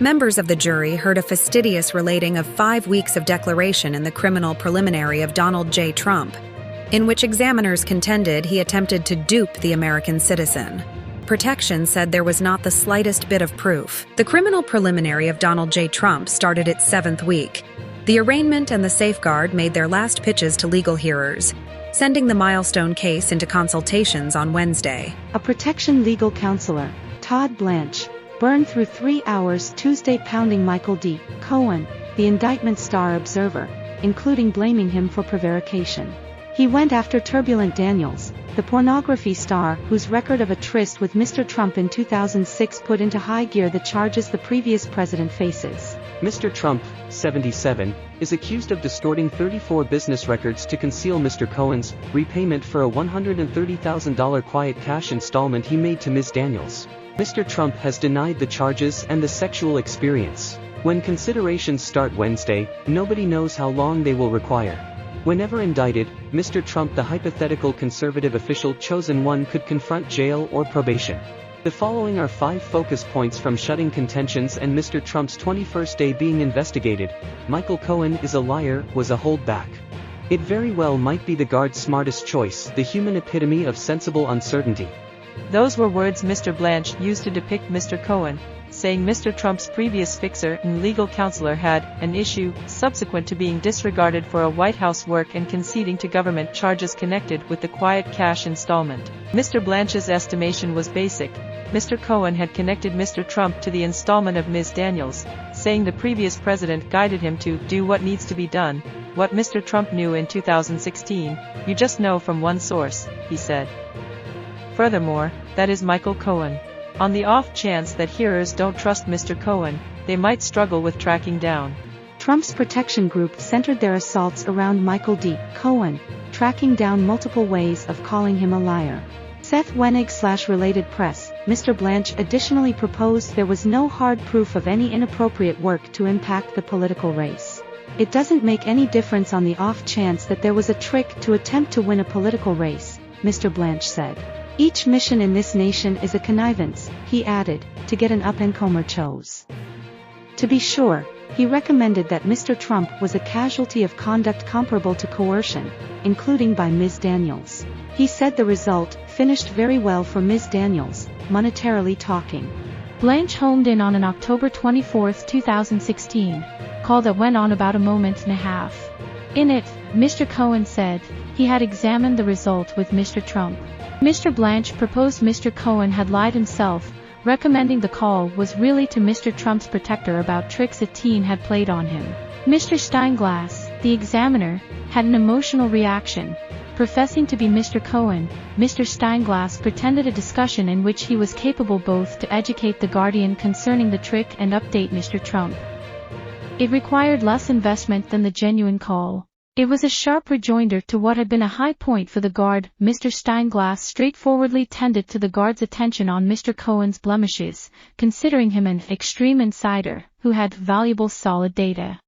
Members of the jury heard a fastidious relating of 5 weeks of declaration in the criminal preliminary of Donald J. Trump, in which examiners contended he attempted to dupe the American citizen. Protection said there was not the slightest bit of proof. The criminal preliminary of Donald J. Trump started its 7th week. The arraignment and the safeguard made their last pitches to legal hearers, sending the milestone case into consultations on Wednesday. A protection legal counselor, Todd Blanche, burned through 3 hours Tuesday pounding Michael D. Cohen, the indictment star observer, including blaming him for prevarication. He went after Turbulent Daniels, the pornography star whose record of a tryst with Mr. Trump in 2006 put into high gear the charges the previous president faces. Mr. Trump, 77, is accused of distorting 34 business records to conceal Mr. Cohen's repayment for a $130,000 quiet cash installment he made to Ms. Daniels. Mr. Trump has denied the charges and the sexual experience. When considerations start Wednesday, nobody knows how long they will require. Whenever indicted, Mr. Trump, the hypothetical conservative official chosen one, could confront jail or probation. The following are 5 focus points from shutting contentions and Mr. Trump's 21st day being investigated. Michael Cohen is a liar, was a holdback. It very well might be the guard's smartest choice, the human epitome of sensible uncertainty. Those were words Mr. Blanche used to depict Mr. Cohen, saying Mr. Trump's previous fixer and legal counselor had an issue subsequent to being disregarded for a White House work and conceding to government charges connected with the quiet cash installment. Mr. Blanche's estimation was basic. Mr. Cohen had connected Mr. Trump to the installment of Ms. Daniels, saying the previous president guided him to do what needs to be done, what Mr. Trump knew in 2016, you just know from one source, he said. Furthermore, that is Michael Cohen. On the off chance that hearers don't trust Mr. Cohen, they might struggle with tracking down. Trump's protection group centered their assaults around Michael D. Cohen, tracking down multiple ways of calling him a liar. Seth Wenig/Related Press, Mr. Blanche additionally proposed there was no hard proof of any inappropriate work to impact the political race. It doesn't make any difference on the off chance that there was a trick to attempt to win a political race, Mr. Blanche said. Each mission in this nation is a connivance, he added, to get an up-and-comer chose. To be sure, he recommended that Mr. Trump was a casualty of conduct comparable to coercion, including by Ms. Daniels. He said the result finished very well for Ms. Daniels, monetarily talking. Blanche homed in on an October 24, 2016, call that went on about a moment and a half. In it, Mr. Cohen said he had examined the result with Mr. Trump. Mr. Blanche proposed Mr. Cohen had lied himself, recommending the call was really to Mr. Trump's protector about tricks a teen had played on him. Mr. Steinglass, the examiner, had an emotional reaction. Professing to be Mr. Cohen, Mr. Steinglass pretended a discussion in which he was capable both to educate the Guardian concerning the trick and update Mr. Trump. It required less investment than the genuine call. It was a sharp rejoinder to what had been a high point for the guard. Mr. Steinglass straightforwardly tended to the guard's attention on Mr. Cohen's blemishes, considering him an extreme insider who had valuable solid data.